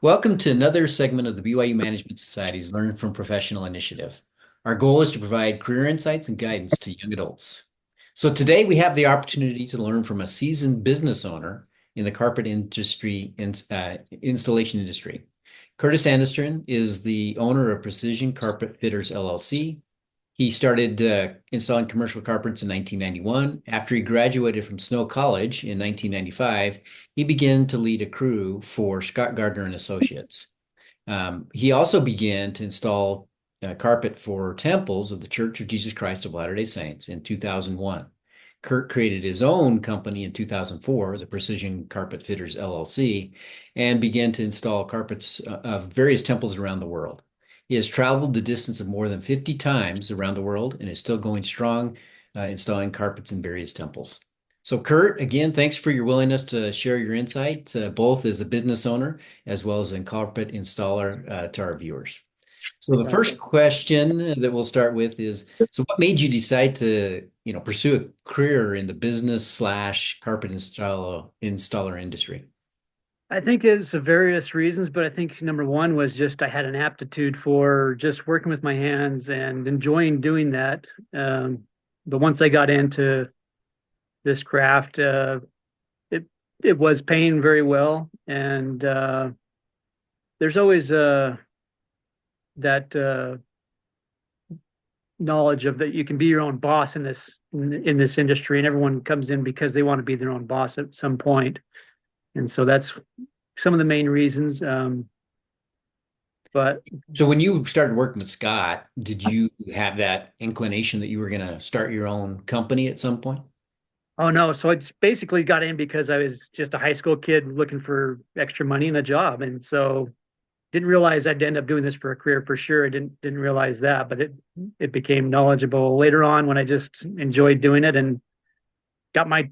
Welcome to another segment of the BYU Management Society's Learn from Professional initiative. Our goal is to provide career insights and guidance to young adults. So today we have the opportunity to learn from a seasoned business owner in the carpet industry, installation industry. Curtis Anderson is the owner of Precision Carpet Fitters LLC. He started installing commercial carpets in 1991. After he graduated from Snow College in 1995, he began to lead a crew for Garner and Associates. He also began to install carpet for temples of the Church of Jesus Christ of Latter-day Saints in 2001. Curt created his own company in 2004, the Precision Carpet Fitters LLC, and began to install carpets of various temples around the world. He has traveled the distance of more than 50 times around the world and is still going strong, installing carpets in various temples. So, Curt, again, thanks for your willingness to share your insight, both as a business owner as well as a carpet installer to our viewers. So, the first question that we'll start with is: so, what made you decide to, pursue a career in the business slash carpet installer industry? I think it's various reasons, but I think number one was just I had an aptitude for just working with my hands and enjoying doing that. But once I got into this craft, it it was paying very well, and there's always that knowledge of that you can be your own boss in this industry, and everyone comes in because they want to be their own boss at some point. And so that's some of the main reasons. But So when you started working with Scott, did you have that inclination that you were going to start your own company at some point? oh no, so I just basically got in because I was just a high school kid looking for extra money and a job, and so didn't realize I'd end up doing this for a career for sure. I didn't realize that, but it became knowledgeable later on when I just enjoyed doing it and got my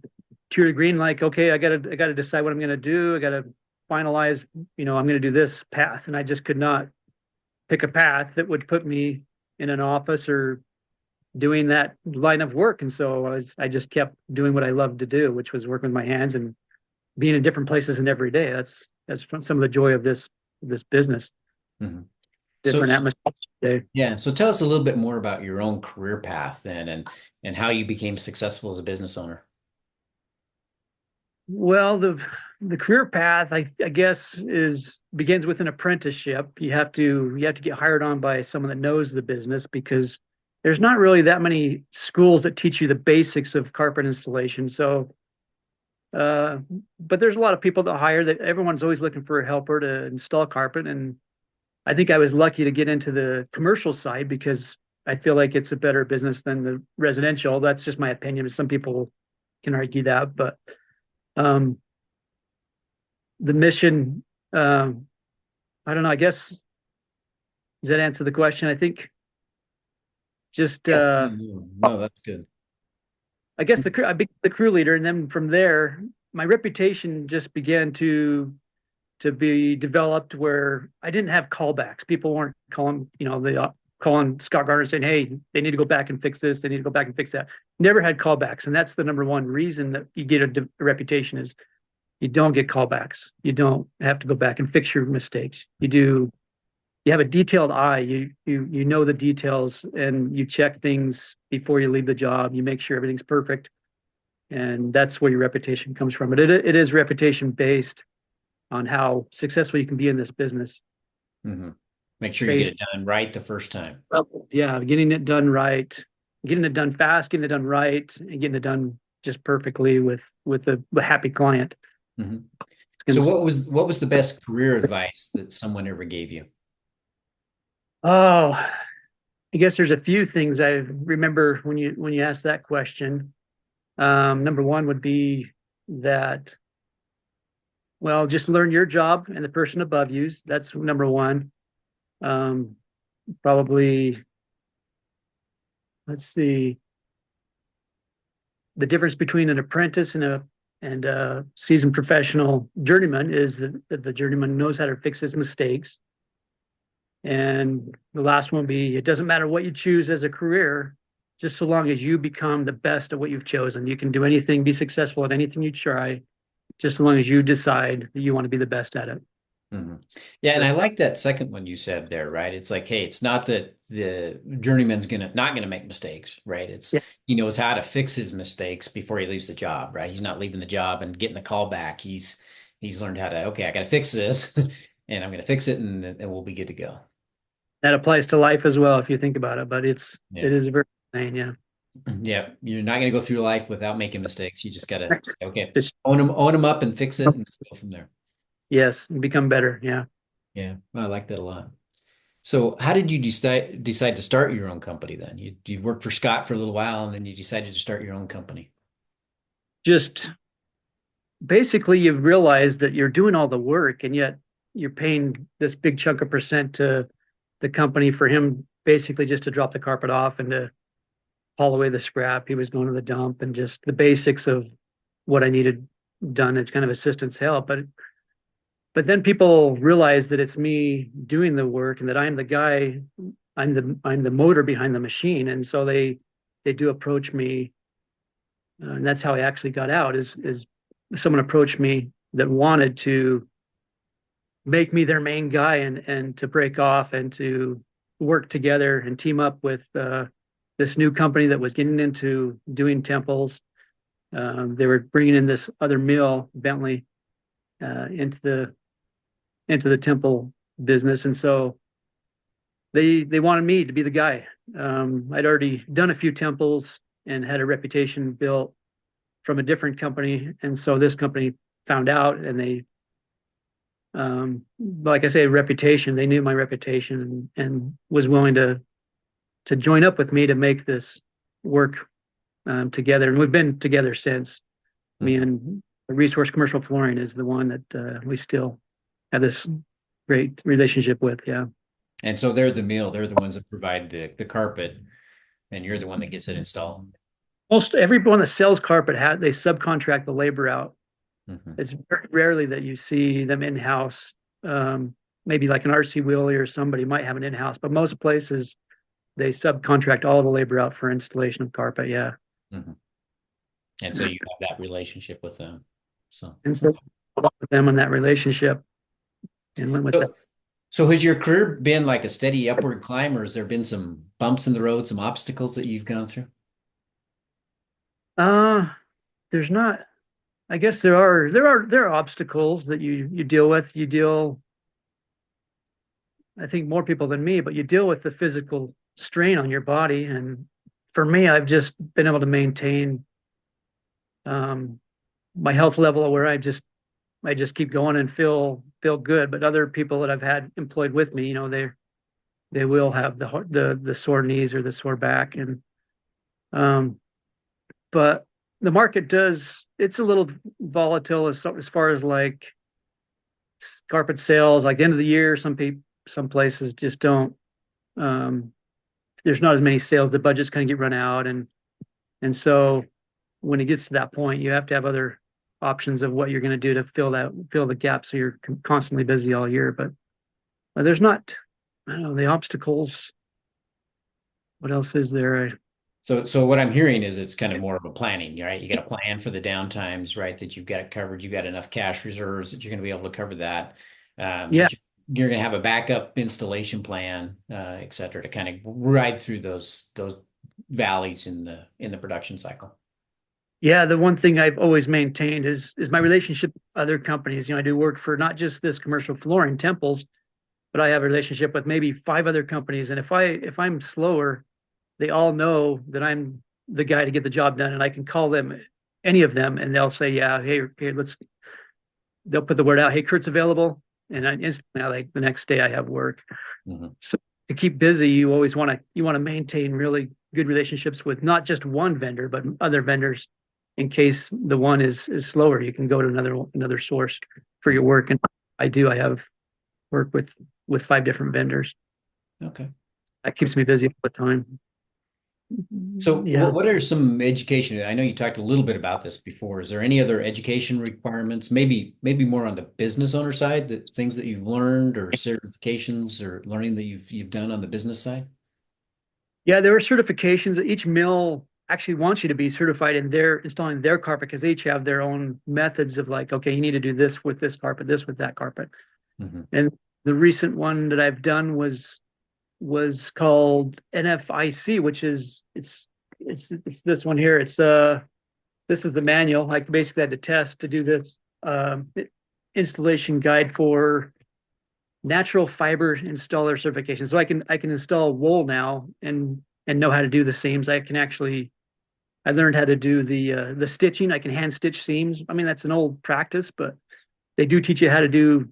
two degree. And like, okay, I gotta decide what I'm gonna do. I gotta finalize. I'm gonna do this path, and I just could not pick a path that would put me in an office or doing that line of work. And so I just kept doing what I loved to do, which was working with my hands and being in different places and every day. That's some of the joy of this business. Mhm. So Different atmosphere. yeah, so tell us a little bit more about your own career path then and how you became successful as a business owner. Well, the career path, I guess, is begins with an apprenticeship. You have to get hired on by someone that knows the business, because there's not really that many schools that teach you the basics of carpet installation. So, uh, but there's a lot of people that hire, that everyone's always looking for a helper to install carpet. And I think I was lucky to get into the commercial side because I feel like it's a better business than the residential. That's just my opinion. Some people can argue that, but um, the mission, I don't know. I guess, does that answer the question? I think just Yeah. No, that's good. I guess I became the crew leader, and then from there, my reputation just began to be developed where I didn't have callbacks. People weren't calling, they calling Scott Garner saying, "Hey, they need to go back and fix this. They need to go back and fix that." Never had callbacks, and that's the number one reason that you get a reputation is you don't get callbacks. You don't have to go back and fix your mistakes. You have a detailed eye. You know the details, and you check things before you leave the job. You make sure everything's perfect, and that's where your reputation comes from. But it is reputation based on how successful you can be in this business. Hmm. Make sure you get Based, it done right the first time. yeah, getting it done right, getting it done fast, getting it done right, and getting it done just perfectly with a happy client. Hmm. So what was the best career advice that someone ever gave you? Oh, I guess there's a few things I remember when you asked that question. Number one would be that, well, just learn your job and the person above you. That's number one. Um, Probably, let's see, the difference between an apprentice and a seasoned professional journeyman is that the journeyman knows how to fix his mistakes. And the last one would be, it doesn't matter what you choose as a career, just so long as you become the best at what you've chosen. You can do anything, be successful at anything you try, just as long as you decide that you want to be the best at it. Mhm. Yeah, and I like that second one you said there, right? It's like, hey, it's not that the journeyman's gonna not gonna make mistakes, right? It's Yeah, he knows how to fix his mistakes before he leaves the job, right? He's not leaving the job and getting the call back. He's learned how to, okay, I gotta fix this and I'm gonna fix it and then we'll be good to go. that applies to life as well if you think about it. But it Yeah. is very insane, yeah. Yeah. You're not gonna go through life without making mistakes. You just gotta say, okay, Just own them up and fix it and go from there. yes, become better. Yeah. Yeah. I like that a lot. So how did you decide to start your own company then? You worked for Scott for a little while and then you decided to start your own company. Just basically you realize that you're doing all the work and yet you're paying this big chunk of percent to the company for him basically just to drop the carpet off and to haul away the scrap. He was going to the dump and just the basics of what I needed done. It's kind of assistance help, but then people realize that it's me doing the work and that I'm the guy, I'm the motor behind the machine, and so they do approach me, and that's how I actually got out. Is someone approached me that wanted to make me their main guy and to break off and to work together and team up with this new company that was getting into doing temples. They were bringing in this other mill, Bentley, into the temple business, and so they wanted me to be the guy. I'd already done a few temples and had a reputation built from a different company, and so this company found out, and they, like I say, reputation. They knew my reputation and was willing to join up with me to make this work together. And we've been together since. Me Mhm. and Resource Commercial Flooring is the one that we still have this great relationship with. Yeah. And so they're the meal, they're the ones that provide the carpet and you're the one that gets it installed. Most everyone that sells carpet they subcontract the labor out. Mhm. It's very rarely that you see them in house. Maybe like an RC Wheelie or somebody might have an in house, but most places they subcontract all the labor out for installation of carpet. Yeah, Mhm. And so you have that relationship with them. So, and so okay. with them in that relationship and went with that. So, so has your career been like a steady upward climb, or has there been some bumps in the road, some obstacles that you've gone through? Uh, there's not. I guess there are obstacles that you deal with. You deal, I think, more people than me, but you deal with the physical strain on your body. And for me, I've just been able to maintain um, my health level where I just keep going and feel good. But other people that I've had employed with me, they will have the sore knees or the sore back, and um, but the market it's a little volatile as far as like carpet sales. Like the end of the year, some places just don't. Um, there's not as many sales. The budgets kind of get run out, and so when it gets to that point, you have to have other options of what you're going to do to fill the gap, so you're constantly busy all year. But there's not, I don't know, the obstacles. What else is there? So what I'm hearing is it's kind of more of a planning, right? You got to plan for the downtimes, right? That you've got it covered. You've got enough cash reserves that you're going to be able to cover that. Yeah, That you're going to have a backup installation plan, et cetera, to kind of ride through those valleys in the production cycle. yeah. The one thing I've always maintained is my relationship with other companies. I do work for not just this commercial flooring temples, but I have a relationship with maybe five other companies. And if I'm slower, they all know that I'm the guy to get the job done, and I can call them, any of them, and they'll say, "Yeah, hey, they'll put the word out, hey, Curt's available," and I instantly, like the next day, I have work. Mhm. So to keep busy, you want to maintain really good relationships with not just one vendor, but other vendors. In case the one is slower, you can go to another source for your Mhm. work. And I have work with five different vendors. Okay. That keeps me busy all the time. So Yeah. what are some education? I know you talked a little bit about this before. Is there any other education requirements? Maybe more on the business owner side, that things that you've learned or certifications or learning that you've done on the business side? Yeah, there are certifications. Each mill actually wants you to be certified in their installing their carpet because they each have their own methods of like, okay, you need to do this with this carpet, this with that carpet. Hmm. And the recent one that I've done was called NFIC, which is it's this one here. This is the manual. I basically had to test to do this installation guide for natural fiber installer certification. So I can install wool now and know how to do the seams. I learned how to do the stitching. I can hand stitch seams. I mean, that's an old practice, but they do teach you how to do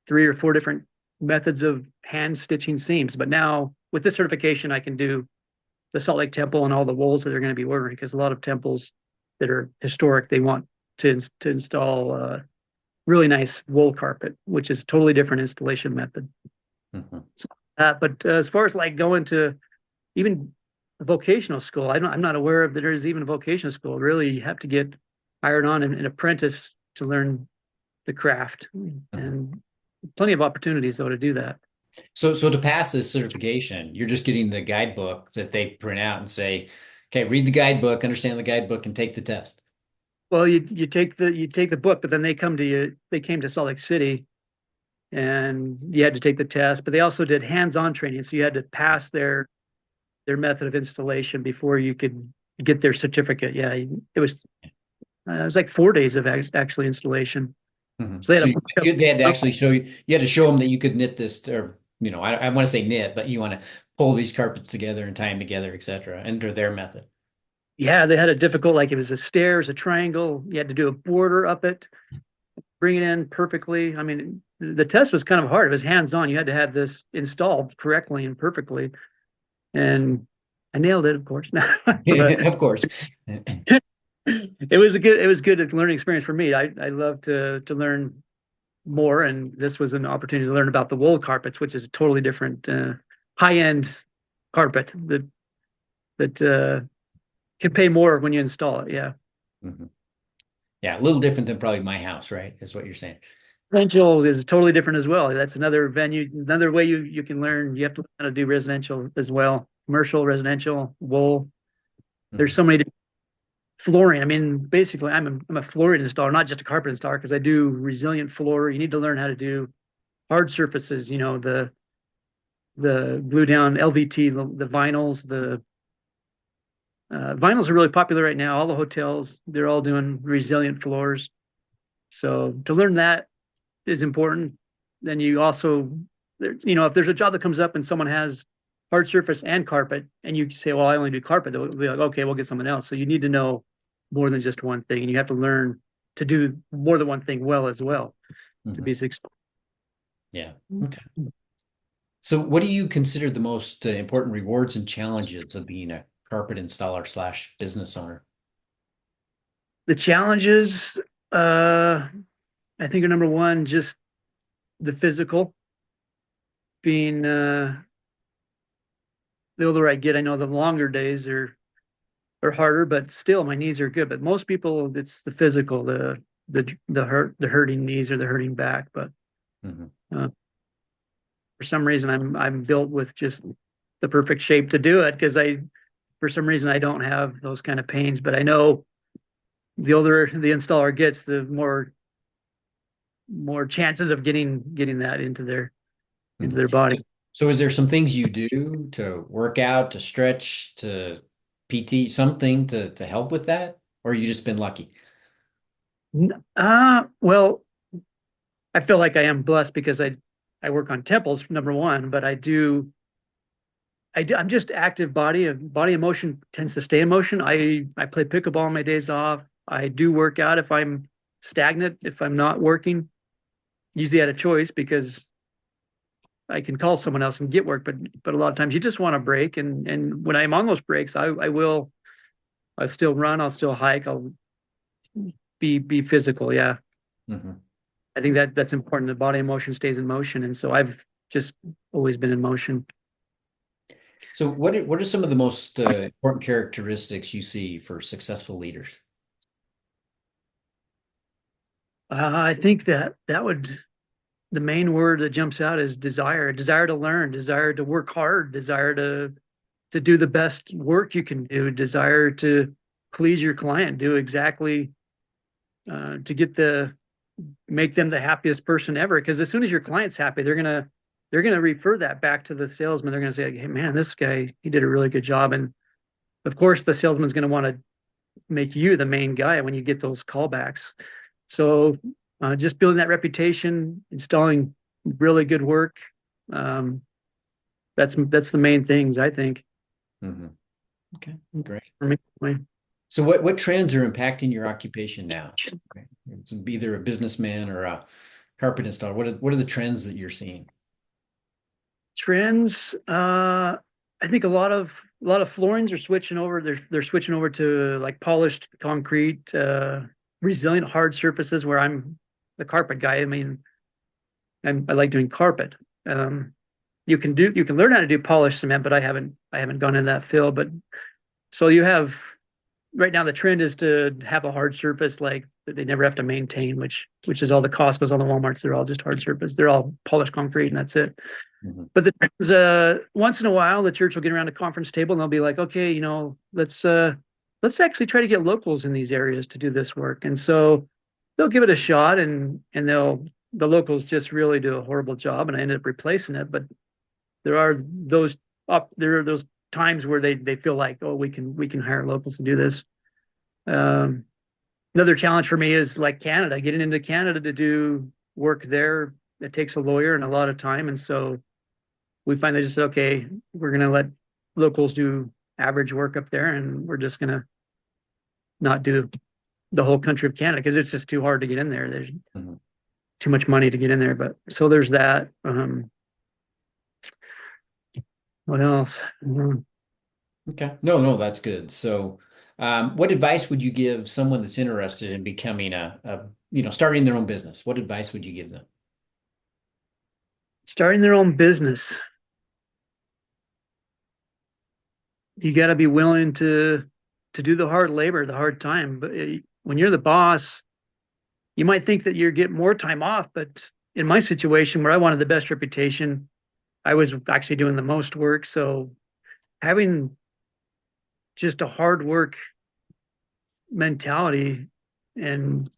3 or 4 different methods of hand stitching seams. But now with this certification, I can do the Salt Lake Temple and all the wools that they're going to be wearing, because a lot of temples that are historic, they want to install really nice wool carpet, which is a totally different installation method. Hmm. So, but as far as like going to even a vocational school, I'm not aware of that there's even a vocational school. Really, you have to get hired on an apprentice to learn the craft, Hmm. and plenty of opportunities though to do that. So to pass this certification, you're just getting the guidebook that they print out and say, okay, read the guidebook, understand the guidebook, and take the test. Well, you take the book, but then they come to you. They came to Salt Lake City, and you had to take the test. But they also did hands-on training, so you had to pass their method of installation before you could get their certificate. Yeah, it was like 4 days of actually installation. Hmm. So they So had a they had to actually show you, you had to show them that you could knit this, or, I want to say knit, but you want to pull these carpets together and tie them together, et cetera, under their method. yeah, they had a difficult, like it was a stairs, a triangle. You had to do a border up it, bring it in perfectly. I mean, the test was kind of hard. It was hands-on. You had to have this installed correctly and perfectly. And I nailed it, of course. But Of course. it was a good learning experience for me. I love to learn more, and this was an opportunity to learn about the wool carpets, which is a totally different high-end carpet that can pay more when you install it. Yeah. Mhm. Yeah, a little different than probably my house, right? Is what you're saying. Residential is totally different as well. That's another venue, another way you can learn. You have to learn how to do residential as well. Commercial, residential, wool. There's Mhm. so many different flooring. I mean, basically, I'm a flooring installer, not just a carpet installer, because I do resilient floor. You need to learn how to do hard surfaces. The glue down LVT, the vinyls. The vinyls are really popular right now. All the hotels, they're all doing resilient floors. So to learn that is important. Then you also, if there's a job that comes up and someone has hard surface and carpet, and you say, well, I only do carpet, they'll be like, okay, we'll get someone else. So you need to know more than just one thing, and you have to learn to do more than one thing well as well to Mhm. be successful. Yeah. Okay. So what do you consider the most important rewards and challenges of being a carpet installer slash business owner? The challenges, I think, are number one, just the physical being, the older I get, I know the longer days are harder, but still my knees are good. But most people, it's the physical, the hurting knees or the hurting back. But Mhm. uh, for some reason, I'm built with just the perfect shape to do it, because for some reason I don't have those kind of pains. But I know the older the installer gets, the more chances of getting that into Mhm. their body. So is there some things you do to work out, to stretch, to PT, something to help with that? Or you just been lucky? Well, I feel like I am blessed because I work on temples, number one, but I'm just active body. Body emotion tends to stay in motion. I play pickleball on my days off. I do work out if I'm stagnant, if I'm not working. Usually at a choice, because I can call someone else and get work, but a lot of times you just want a break. And when I'm on those breaks, I'll still run, I'll still hike, I'll be physical. Yeah. Mhm. I think that's important. The body emotion stays in motion. And so I've just always been in motion. So what are some of the most important characteristics you see for successful leaders? I think the main word that jumps out is desire, desire to learn, desire to work hard, desire to do the best work you can do, desire to please your client, do exactly to get make them the happiest person ever. Because as soon as your client's happy, they're gonna refer that back to the salesman. They're gonna say, "Hey, man, this guy, he did a really good job." And of course, the salesman's gonna want to make you the main guy when you get those callbacks. So just building that reputation, installing really good work. Um, that's the main things I think. Hmm. Okay, great. For me. So what trends are impacting your occupation now? Okay. It's either a businessman or a carpet installer. What are the trends that you're seeing? Trends. I think a lot of floorings are switching over. They're switching over to like polished concrete, resilient hard surfaces. Where I'm the carpet guy. I mean, I like doing carpet. Um, you can learn how to do polished cement, but I haven't gone in that field. But so you have right now the trend is to have a hard surface like that they never have to maintain, which is all the Costco's, all the Walmarts. They're all just hard surface. They're all polished concrete, and that's it. Mhm. But once in a while, the church will get around a conference table and they'll be like, okay, let's actually try to get locals in these areas to do this work. And so they'll give it a shot, and the locals just really do a horrible job, and I ended up replacing it. But there are those times where they feel like, oh, we can hire locals to do this. Um, Another challenge for me is like Canada, getting into Canada to do work there. It takes a lawyer and a lot of time, and so we finally just said, okay, we're going to let locals do average work up there, and we're just going to not do the whole country of Canada because it's just too hard to get in there. There's Mhm. too much money to get in there. But so there's that. What else? Okay. No, that's good. So, what advice would you give someone that's interested in becoming starting their own business? What advice would you give them? Starting their own business, you got to be willing to do the hard labor, the hard time. But when you're the boss, you might think that you're getting more time off, but in my situation where I wanted the best reputation, I was actually doing the most work. So having just a hard work mentality and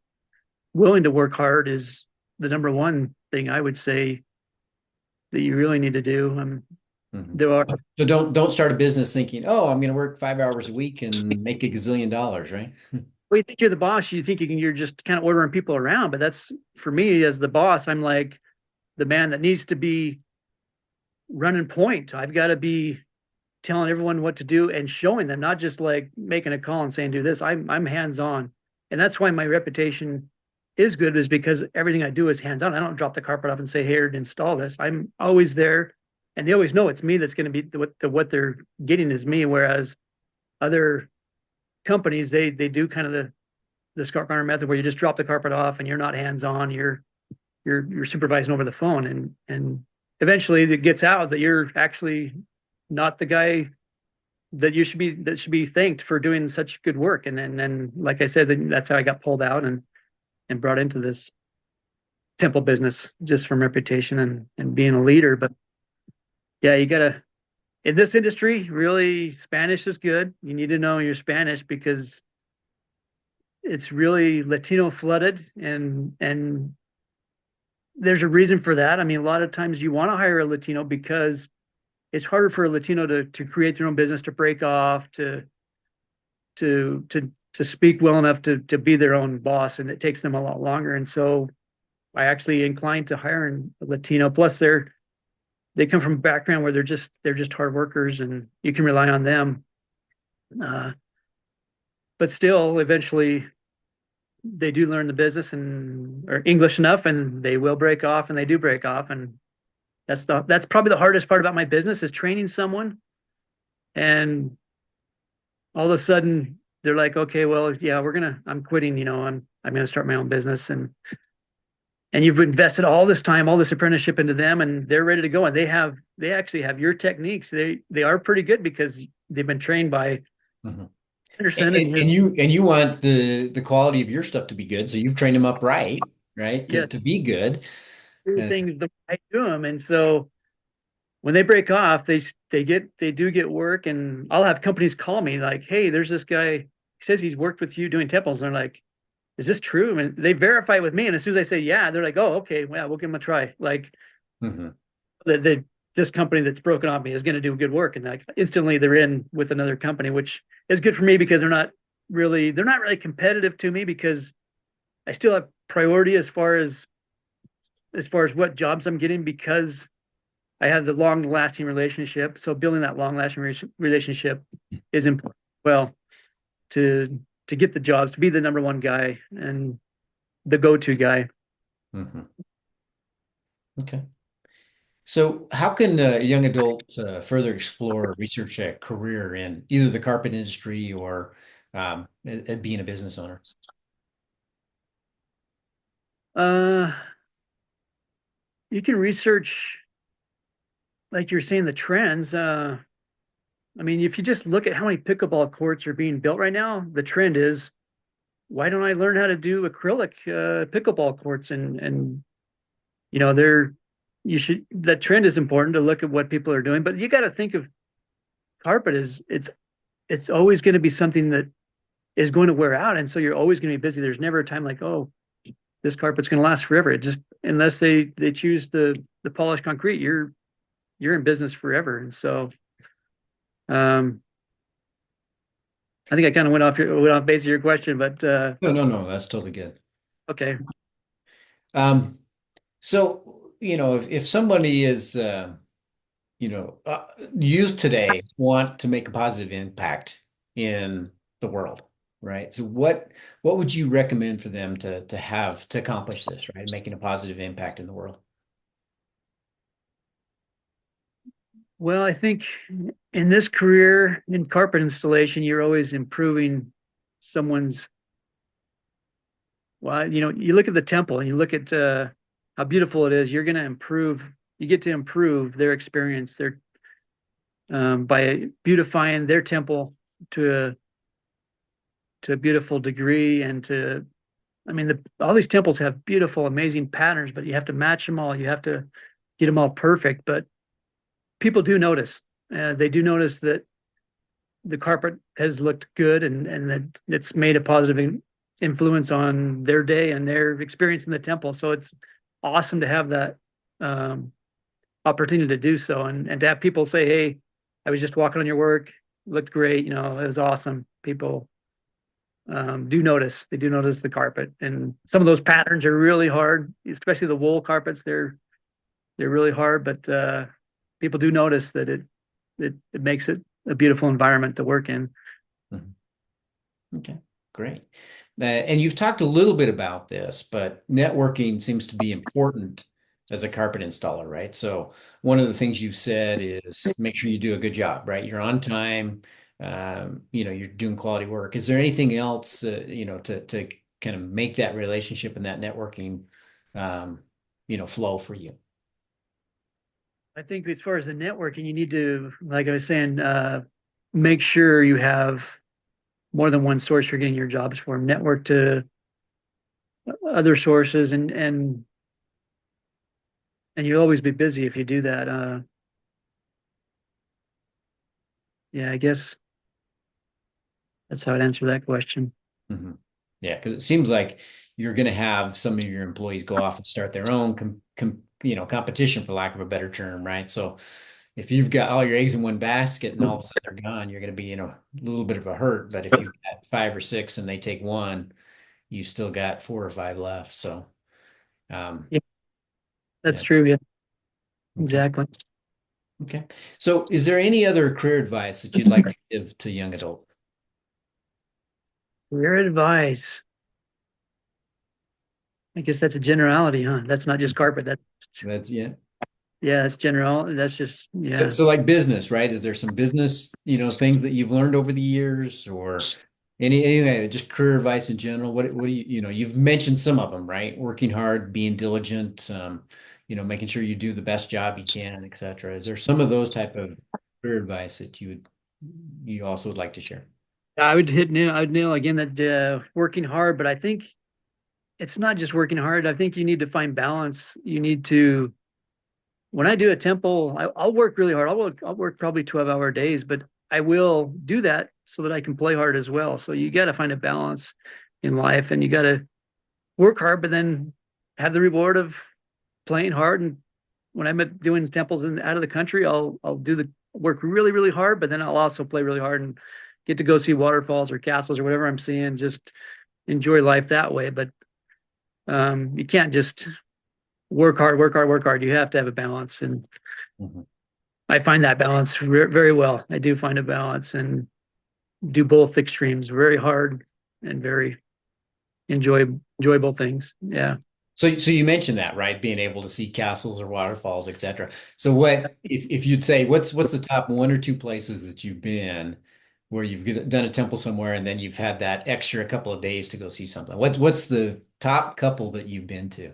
willing to work hard is the number one thing I would say that you really need to do. Mhm. There are So don't start a business thinking, oh, I'm going to work 5 hours a week and make a gazillion dollars, right? well, you think you're the boss, you think you're just kind of ordering people around, but that's for me as the boss, I'm like the man that needs to be running point. I've got to be telling everyone what to do and showing them, not just like making a call and saying do this. I'm hands on, and that's why my reputation is good, is because everything I do is hands on. I don't drop the carpet off and say, "Here, install this." I'm always there, and they always know it's me that's going to be what they're getting is me. Whereas other companies, they do kind of the Scott Garner method where you just drop the carpet off and you're not hands on. You're supervising over the phone, and eventually it gets out that you're actually not the guy that should be thanked for doing such good work. And then like I said, that's how I got pulled out and brought into this temple business just from reputation and being a leader. But yeah, you gotta in this industry, really Spanish is good. You need to know your Spanish because it's really Latino flooded, and there's a reason for that. I mean, a lot of times you want to hire a Latino because it's harder for a Latino to create their own business, to break off, to speak well enough to be their own boss, and it takes them a lot longer. And so I actually inclined to hiring a Latino. Plus, they come from a background where they're just hard workers, and you can rely on them. Uh, but still, eventually, they do learn the business and are English enough, and they will break off, and they do break off, and that's probably the hardest part about my business is training someone, and all of a sudden they're like, okay, well, yeah, I'm quitting, I'm gonna start my own business, and you've invested all this time, all this apprenticeship into them, and they're ready to go, and they actually have your techniques. They are pretty good because they've been trained by Mhm. Anderson and his And you want the quality of your stuff to be good, so you've trained them up right, to yeah to be good. Uh, things the way I do them, and so when they break off, they do get work, and I'll have companies call me like, hey, there's this guy. He says he's worked with you doing temples, and they're like, is this true? I mean, they verify with me, and as soon as I say yeah, they're like, oh, okay, well, we'll give them a try. Like Hmm. this company that's broken off me is going to do good work, and like instantly they're in with another company, which is good for me because they're not really competitive to me because I still have priority as far as what jobs I'm getting because I have the long lasting relationship. So building that long lasting relationship is important. Well, to get the jobs, to be the number one guy and the go to guy. Hmm. Okay. So, how can a young adult further explore or research a career in either the carpet industry or at being a business owner? Uh, you can research, like you're saying, the trends. I mean, if you just look at how many pickleball courts are being built right now, the trend is why don't I learn how to do acrylic pickleball courts? And you know, that trend is important to look at what people are doing, but you got to think of carpet as it's always going to be something that is going to wear out, and so you're always going to be busy. There's never a time like, oh, this carpet's going to last forever. It just unless they choose the polished concrete, you're in business forever. And so um, I think I kind of went off base of your question, but No, no, no, that's totally good. okay. Um, so, if somebody is, youth today want to make a positive impact in the world, right? So, what would you recommend for them to have to accomplish this, right? Making a positive impact in the world. Well, I think in this career in carpet installation, you're always improving someone's. Well, you look at the temple and you look at how beautiful it is. You're going to improve. You get to improve their experience. By beautifying their temple to a beautiful degree and to I mean all these temples have beautiful amazing patterns, but you have to match them all. You have to get them all perfect, but people do notice. They do notice that the carpet has looked good and that it's made a positive influence on their day and their experience in the temple. So it's awesome to have that um, opportunity to do so and to have people say, hey, I was just walking on your work, looked great, it was awesome. People do notice. They do notice the carpet, and some of those patterns are really hard, especially the wool carpets. They're really hard, but people do notice that it makes it a beautiful environment to work in. Mhm. Okay, great. And you've talked a little bit about this, but networking seems to be important as a carpet installer, right? So one of the things you've said is make sure you do a good job, right? You're on time, you're doing quality work. Is there anything else, to kind of make that relationship and that networking, flow for you? I think as far as the networking, you need to, like I was saying, make sure you have more than one source you're getting your jobs from. Network to other sources, and you'll always be busy if you do that. Yeah, I guess that's how I'd answer that question. Hmm. Yeah, because it seems like you're going to have some of your employees go off and start their own competition, for lack of a better term, right? So if you've got all your eggs in one basket and all of a sudden they're gone, you're going to be in a little bit of a hurt. But if you've got five or six and they take one, you still got four or five left. So, um, Yeah, that's yeah, true. Yeah, okay, exactly. okay. So, is there any other career advice that you'd like to give to young adult? Career advice. I guess that's a generality, huh? That's not just carpet. That's yeah. Yeah, that's general. That's just So, yeah. so like business, right? Is there some business, things that you've learned over the years, or anything, just career advice in general? What do you've mentioned some of them, right? Working hard, being diligent, making sure you do the best job you can, et cetera. Is there some of those type of career advice that you also would like to share? I'd nail again that working hard, but I think it's not just working hard. I think you need to find balance. You need to when I do a temple, I'll work really hard. I'll work probably 12-hour days, but I will do that so that I can play hard as well. So you got to find a balance in life, and you got to work hard, but then have the reward of playing hard. And when I'm doing temples and out of the country, I'll do the work really, really hard, but then I'll also play really hard and get to go see waterfalls or castles or whatever I'm seeing. Just enjoy life that way. But you can't just work hard, work hard, work hard. You have to have a balance, and Mhm. I find that balance very well. I do find a balance and do both extremes very hard and very enjoyable things. Yeah. So you mentioned that, right? Being able to see castles or waterfalls, etc. So what if you'd say what's the top one or two places that you've been where you've done a temple somewhere and then you've had that extra couple of days to go see something? What's the top couple that you've been to?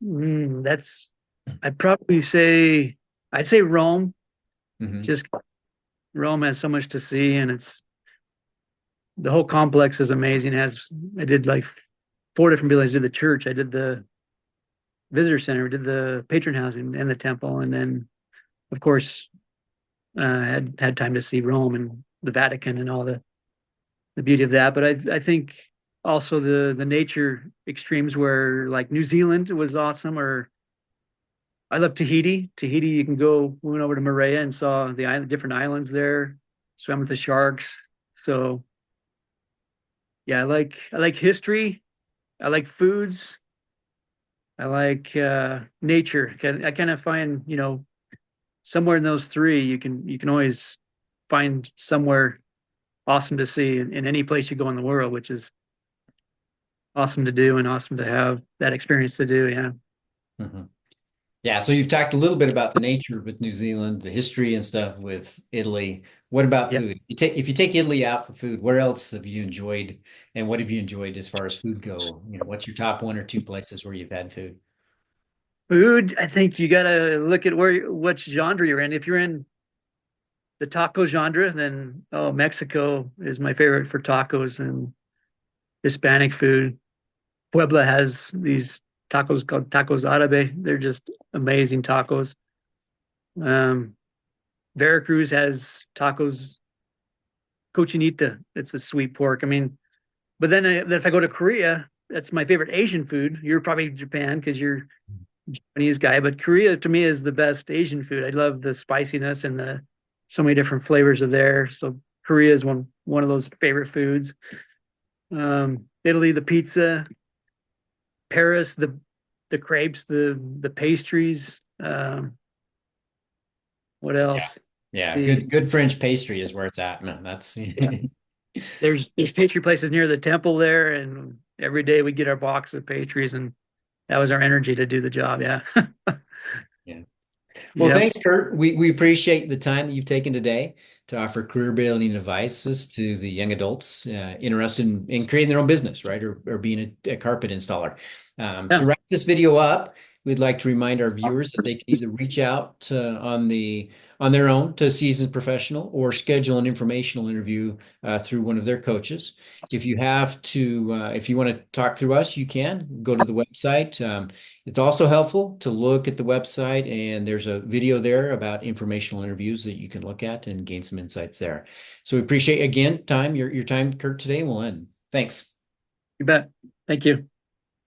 That's I'd probably say I'd say Rome. Hmm. Just Rome has so much to see, and it's the whole complex is amazing. It has I did like four different buildings. I did the church, I did the visitor center, I did the patron housing and the temple, and then of course had time to see Rome and the Vatican and all the beauty of that. But I think also the nature extremes where like New Zealand was awesome, or I love Tahiti. Tahiti, you can go. We went over to Moorea and saw the island, different islands there. Swam with the sharks. So yeah, I like history. I like foods. I like nature. I kind of find somewhere in those three you can always find somewhere awesome to see in any place you go in the world, which is awesome to do and awesome to have that experience to do. Yeah. Hmm. Yeah, so you've talked a little bit about the nature with New Zealand, the history and stuff with Italy. What about Yeah. food? If you take Italy out for food, where else have you enjoyed, and what have you enjoyed as far as food go? What's your top one or two places where you've had food? Food, I think you gotta look at which genre you're in. If you're in the taco genre, then Mexico is my favorite for tacos and Hispanic food. Puebla has these tacos called tacos árabe. They're just amazing tacos. Um, Veracruz has tacos cochinita. It's a sweet pork. I mean, but then if I go to Korea, that's my favorite Asian food. You're probably Japan because you're a Japanese guy, but Korea to me is the best Asian food. I love the spiciness and the so many different flavors of there. So Korea is one of those favorite foods. Italy, the pizza. Paris, the crepes, the pastries. What Yeah. else? Yeah, The good French pastry is where it's at, man. That's Yeah, there's pastry places near the temple there, and every day we get our box of pastries, and that was our energy to do the job. Yeah. yeah. Well, Yep. thanks, Kurt. We appreciate the time that you've taken today to offer career building advices to the young adults interested in creating their own business, right? Or being a carpet installer. Yeah. To wrap this video up, we'd like to remind our viewers that they can either reach out on their own to a seasoned professional or schedule an informational interview through one of their coaches. If you want to talk through us, you can go to the website. It's also helpful to look at the website, and there's a video there about informational interviews that you can look at and gain some insights there. So we appreciate again your time, Kurt, today, and we'll end. Thanks. You bet. Thank you.